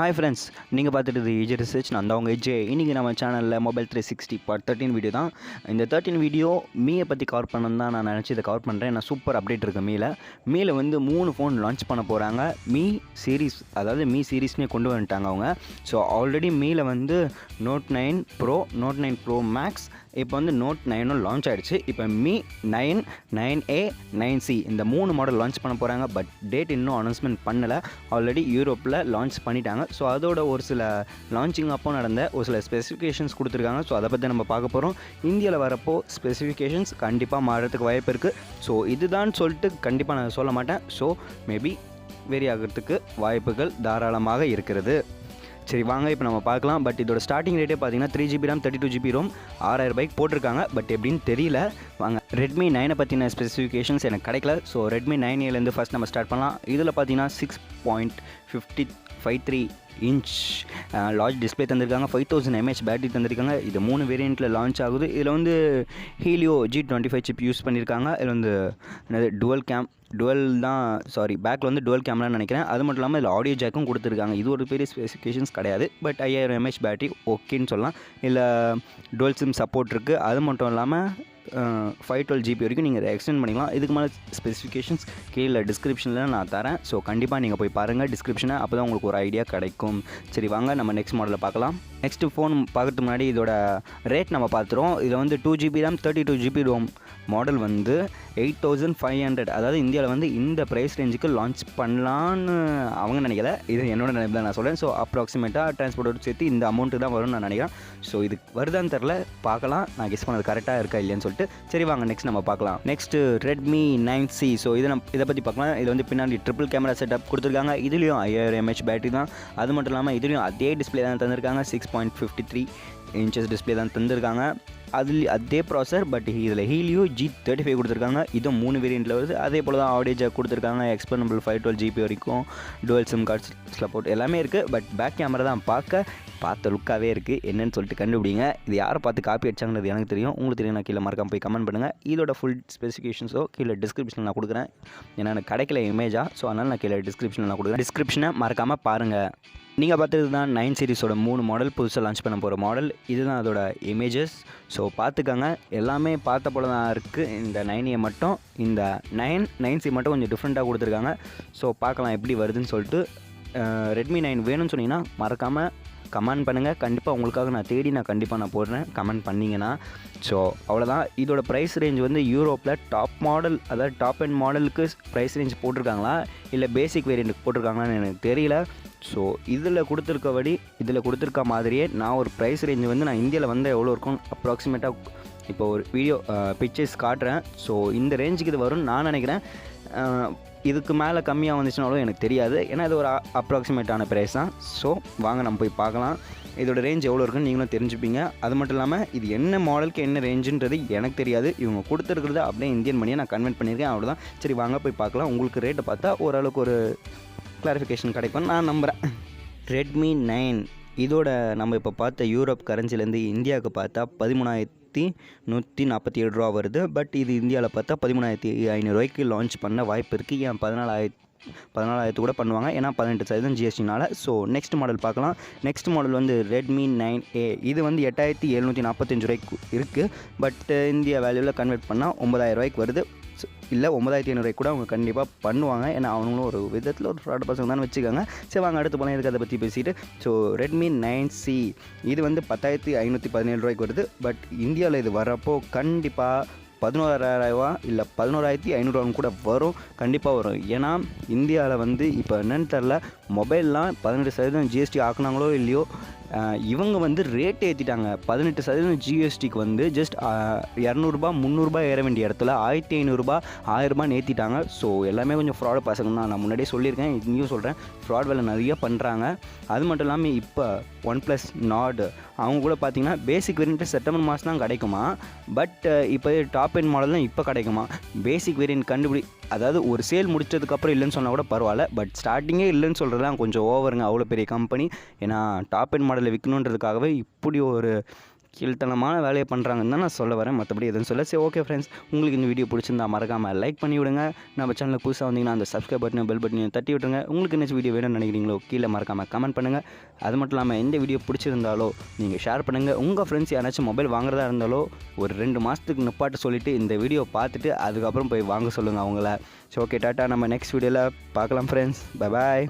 Hi friends, நீங்கள் பார்த்துட்டு EjResearch. நான் தான் உங்கள் EJ. இன்றைக்கி நம்ம சேனலில் மொபைல் 360 Part-13 வீடியோ தான். இந்த 13 வீடியோ மீயை பற்றி கவர் பண்ணணும் தான் நான் நினச்சி இதை கவர் பண்ணுறேன். நான் சூப்பர் அப்டேட் இருக்குது மீயில் வந்து 3 ஃபோன் லான்ச் பண்ண போகிறாங்க. மீ சீரீஸ், அதாவது மீ சீரீஸ்னே கொண்டு வந்துட்டாங்க அவங்க. ஸோ ஆல்ரெடி மீயில் வந்து Note 9 Pro, Note 9 Pro Max, இப்போ வந்து Note 9 லான்ச் ஆகிடுச்சு. இப்போ மீ 9, 9A, 9C இந்த 3 மாடல் லான்ச் பண்ண போகிறாங்க. பட் டேட் இன்னும் அனௌன்ஸ்மெண்ட் பண்ணலை. ஆல்ரெடி யூரோப்பில் லான்ச் பண்ணிட்டாங்க. ஸோ அதோட ஒரு சில லான்ச்சிங் அப்போ நடந்த ஒரு சில ஸ்பெசிஃபிகேஷன்ஸ் கொடுத்துருக்காங்க. ஸோ அதை பற்றி நம்ம பார்க்க போகிறோம். இந்தியாவில் வரப்போ ஸ்பெசிஃபிகேஷன்ஸ் கண்டிப்பாக மாறுறதுக்கு வாய்ப்பு இருக்குது. ஸோ இதுதான் சொல்லிட்டு கண்டிப்பாக நான் சொல்ல மாட்டேன். ஸோ மேபி வேரி ஆகிறதுக்கு வாய்ப்புகள் தாராளமாக இருக்கிறது. சரி வாங்க இப்போ நம்ம பார்க்கலாம். பட் இதோட ஸ்டார்டிங் ரேட்டே பார்த்தீங்கன்னா 3GB RAM 32GB ROM 6000 ரூபாய்க்கு போட்டிருக்காங்க. பட் எப்படின்னு தெரியல. வாங்க Redmi-9 பற்றின ஸ்பெசிஃபிகேஷன்ஸ் எனக்கு கிடைக்கல. ஸோ Redmi-9Aலேருந்து ஃபஸ்ட் நம்ம ஸ்டார்ட் பண்ணலாம். இதில் பார்த்தீங்கன்னா 6.53 இன்ச் லார்ஜ் டிஸ்பிளே தந்திருக்காங்க. 5000 mAh பேட்டரி தந்திருக்காங்க. இது 3 வேரியண்ட்டில் லான்ச் ஆகுது. இதில் வந்து Helio G75 சிப் யூஸ் பண்ணியிருக்காங்க. இதில் வந்து பேக்கில் வந்து டுவல் கேமரான்னு நினைக்கிறேன். அது மட்டும் இல்லாமல் இதில் ஆடியோ ஜாக்கும் கொடுத்துருக்காங்க. இது ஒரு பெரிய ஸ்பெசிஃபிகேஷன்ஸ் கிடையாது. பட் 5000 mAh பேட்டரி ஓகேன்னு சொல்லலாம். இல்லை டுவல் சிம் சப்போர்ட் இருக்குது. அது மட்டும் இல்லாமல் 512GB வரைக்கும் நீங்கள் எக்ஸ்டெண்ட் பண்ணிக்கலாம். இதுக்கு மேலே ஸ்பெசிஃபிகேஷன்ஸ் கீழே டிஸ்கிரிப்ஷனில் நான் தரேன். ஸோ கண்டிப்பாக நீங்கள் போய் பாருங்கள் டிஸ்கிரிப்ஷனை. அப்போ தான் உங்களுக்கு ஒரு ஐடியா கிடைக்கும். சரி வாங்க நம்ம நெக்ஸ்ட் மாடலில் பார்க்கலாம். நெக்ஸ்ட்டு ஃபோன் பார்க்கறதுக்கு முன்னாடி இதோட ரேட் நம்ம பார்த்துருவோம். இதில் வந்து 2GB RAM 32GB ROM model வந்து 8500, அதாவது இந்தியாவில் வந்து இந்த ப்ரைஸ் ரேஞ்சுக்கு லான்ச் பண்ணலான்னு அவங்க நினைக்கல. இது என்னோட நினைப்பு தான் நான் சொல்கிறேன். ஸோ அப்ராக்சிமேட்டாக டிரான்ஸ்போர்ட்டோடு சேர்த்து இந்த அமௌண்ட்டு தான் வரும்னு நான் நினைக்கிறேன். ஸோ இது வருதான்னு தெரில, பார்க்கலாம். நான் கெஸ் பண்ணது கரெக்டாக இருக்கா இல்லையான்னு சொல்லிட்டு. சரி வாங்க நெக்ஸ்ட் நம்ம பார்க்கலாம். Next Redmi-9C. ஸோ இதை பற்றி பார்க்கலாம். இது வந்து பின்னாடி ட்ரிபிள் கேமரா செட்டப் கொடுத்துருக்காங்க. இதுலேயும் 5000 mAh பேட்டரி தான். அது மட்டும் இல்லாமல் இதுலேயும் அதே டிஸ்பிளே தான் தந்திருக்காங்க. 6.53 இன்ச்சஸ் டிஸ்பிளே தான் தந்திருக்காங்க. அதே ப்ராசர். பட் இதில் Helio G35 கொடுத்துருக்காங்க. இதுவும் 3 வேரியண்ட்டில் வருது. அதே போல் தான் ஆடியோ ஜாக் கொடுத்துருக்காங்க. எக்ஸ்பெண்டபிள் 512GB வரைக்கும் டுவல் சிம் கார்ட்ஸ் சப்போர்ட் எல்லாமே இருக்குது. பட் பேக் கேமரா தான் பார்த்த லுக்காகவே இருக்குது. என்னன்னு சொல்லிட்டு கண்டுபிடிங்க. இது யாரை பார்த்து காப்பி அடிச்சாங்கிறது எனக்கு தெரியும். உங்களுக்கு தெரியும். நான் கீழே மறக்காம போய் கமெண்ட் பண்ணுங்கள். இதோட ஃபுல் ஸ்பெசிஃபிகேஷன்ஸோ கீழே டிஸ்கிரிப்ஷனில் நான் கொடுக்குறேன். ஏன்னா எனக்கு கிடைக்கல இமேஜாக. ஸோ அதனால் நான் கீழே டிஸ்கிரிப்ஷனில் நான் கொடுக்குறேன். டிஸ்கிரிப்ஷனை மறக்காமல் பாருங்கள். நீங்கள் பார்த்தது தான் 9 சீரிஸோட 3 மாடல் புதுசாக லான்ச் பண்ண போகிற மாடல். இதுதான் அதோட இமேஜஸ். ஸோ பார்த்துக்கங்க. எல்லாமே பார்த்த போல தான் இருக்குது. இந்த 9A மட்டும், இந்த 9C மட்டும் கொஞ்சம் டிஃப்ரெண்ட்டாக கொடுத்துருக்காங்க. ஸோ பார்க்கலாம் எப்படி வருதுன்னு சொல்லிட்டு. Redmi-9 வேணும்னு சொன்னீங்கன்னா மறக்காமல் கமெண்ட் பண்ணுங்கள். கண்டிப்பாக உங்களுக்காக நான் தேடி கண்டிப்பாக போடுறேன் கமெண்ட் பண்ணிங்கன்னா. ஸோ அவ்வளோதான். இதோட ப்ரைஸ் ரேஞ்ச் வந்து யூரோப்பில் டாப் மாடல், அதாவது டாப் அண்ட் மாடலுக்கு ப்ரைஸ் ரேஞ்ச் போட்டிருக்காங்களா இல்லை பேசிக் வேரியண்ட்டுக்கு போட்டிருக்காங்களான்னு எனக்கு தெரியல. ஸோ இதில் கொடுத்துருக்க மாதிரியே நான் ஒரு ப்ரைஸ் ரேஞ்ச் வந்து நான் இந்தியாவில் வந்து எவ்வளோ இருக்கும் அப்ராக்சிமேட்டாக இப்போ ஒரு வீடியோ பிக்சர்ஸ் காட்டுறேன். ஸோ இந்த ரேஞ்சுக்கு இது வரும்னு நான் நினைக்கிறேன். இதுக்கு மேலே கம்மியாக வந்துச்சுனாலும் எனக்கு தெரியாது. ஏன்னா இது ஒரு அப்ராக்சிமேட்டான ப்ரைஸ் தான். ஸோ வாங்க நம்ம போய் பார்க்கலாம். இதோட ரேஞ்ச் எவ்வளோ இருக்குன்னு நீங்களும் தெரிஞ்சுப்பீங்க. அது மட்டும் இல்லாமல் இது என்ன மாடலுக்கு என்ன ரேஞ்சுன்றது எனக்கு தெரியாது. இவங்க கொடுத்துருக்குறது அப்படியே இந்தியன் மணியை நான் கன்வெர்ட் பண்ணியிருக்கேன். அவ்வளோதான். சரி வாங்க போய் பார்க்கலாம். உங்களுக்கு ரேட்டை பார்த்தா ஓரளவுக்கு ஒரு கிளாரிஃபிகேஷன் கிடைக்கும்னு நான் நம்புகிறேன். Redmi-9 இதோட நம்ம இப்போ பார்த்த யூரோப் கரன்சிலேருந்து இந்தியாவுக்கு பார்த்தா 13,147 ரூபா வருது. பட் இது இந்தியாவில் பார்த்தா 13,500 ரூபாய்க்கு லான்ச் பண்ண வாய்ப்பு இருக்குது. ஏன் 14,000 கூட பண்ணுவாங்க. ஏன்னா 18% GSTனால. ஸோ நெக்ஸ்ட் மாடல் பார்க்கலாம். நெக்ஸ்ட் மாடல் வந்து Redmi-9A. இது வந்து 8,745 ரூபாய்க்கு இருக்குது. பட் இந்தியா வேல்யூவில் கன்வெர்ட் பண்ணால் 9,000 ரூபாய்க்கு வருது. இல்லை 9,500 கூட அவங்க கண்டிப்பாக பண்ணுவாங்க. ஏன்னா அவங்களும் ஒரு விதத்தில் ஒரு ஃப்ராட் பசங்க தான் வச்சுக்காங்க. சரி வாங்க அடுத்து போனால் இதுக்கு அதை பற்றி பேசிட்டு. ஸோ Redmi-9C இது வந்து 10,517 ரூபாய்க்கு வருது. பட் இந்தியாவில் இது வரப்போ கண்டிப்பாக 11,000 இல்லை 11,500 கூட வரும். கண்டிப்பாக வரும். ஏன்னா இந்தியாவில் வந்து இப்போ என்னன்னு தெரில, மொபைல்லாம் 18% GST ஆக்குனாங்களோ இல்லையோ, இவங்க வந்து ரேட் ஏற்றிட்டாங்க. 18% GSTக்கு வந்து ஜஸ்ட் 200 300 ஏற வேண்டிய இடத்துல 1,500 1000 ஏற்றிட்டாங்க. ஸோ எல்லாமே கொஞ்சம் ஃப்ராடு பசங்க தான். நான் முன்னாடியே சொல்லியிருக்கேன், இங்கேயும் சொல்கிறேன். ஃப்ராட் வேலை நிறைய பண்ணுறாங்க. அது மட்டும் இல்லாமல் இப்போ OnePlus Nord அவங்க கூட பார்த்தீங்கன்னா பேசிக் வேரியண்ட்டு செப்டம்பர் மாதம் தான் கிடைக்குமா. பட் இப்போ டாப் எண்ட் மாடல் தான் இப்போ கிடைக்குமா. பேசிக் வேரியண்ட் அதாவது ஒரு சேல் முடிச்சதுக்கப்புறம் இல்லைன்னு சொன்னால் கூட பரவாயில்ல. பட் ஸ்டார்டிங்கே இல்லைன்னு சொல்கிறது தான் கொஞ்சம் ஓவருங்க. அவ்வளோ பெரிய கம்பெனி. ஏன்னா டாப் எண்ட் மாடலில் விற்கணுன்றதுக்காகவே இப்படி ஒரு கீழ்த்தனமான வேலையை பண்ணுறாங்கன்னு தான் நான் சொல்ல வரேன், மற்றபடி எதுவும் சொல்ல. சரி ஓகே ஃப்ரெண்ட்ஸ், உங்களுக்கு இந்த வீடியோ பிடிச்சிருந்தா மறக்காமல் லைக் பண்ணி விடுங்க. நம்ம சேனலுக்கு புதுசாக வந்தீங்கன்னா அந்த சப்ஸ்கிரைப் பட்டனையும் பெல் பட்டனையும் தட்டி விட்டுருங்க. உங்களுக்கு என்ன வீடியோ வேணும்னு நினைக்கிறீங்களோ கீழே மறக்காமல் கமெண்ட் பண்ணுங்கள். அது மட்டும் இல்லாமல் எந்த வீடியோ பிடிச்சிருந்தாலோ நீங்கள் ஷேர் பண்ணுங்கள். உங்கள் ஃப்ரெண்ட்ஸ் யாராச்சும் மொபைல் வாங்குறதா இருந்தாலோ ஒரு 2 மாதத்துக்கு நிப்பாட்ட சொல்லிவிட்டு இந்த வீடியோ பார்த்துட்டு அதுக்கப்புறம் போய் வாங்க சொல்லுங்கள் அவங்கள. So okay, tata. நம்ம நெக்ஸ்ட் வீடியோவில் பார்க்கலாம் ஃப்ரெண்ட்ஸ். Bye bye.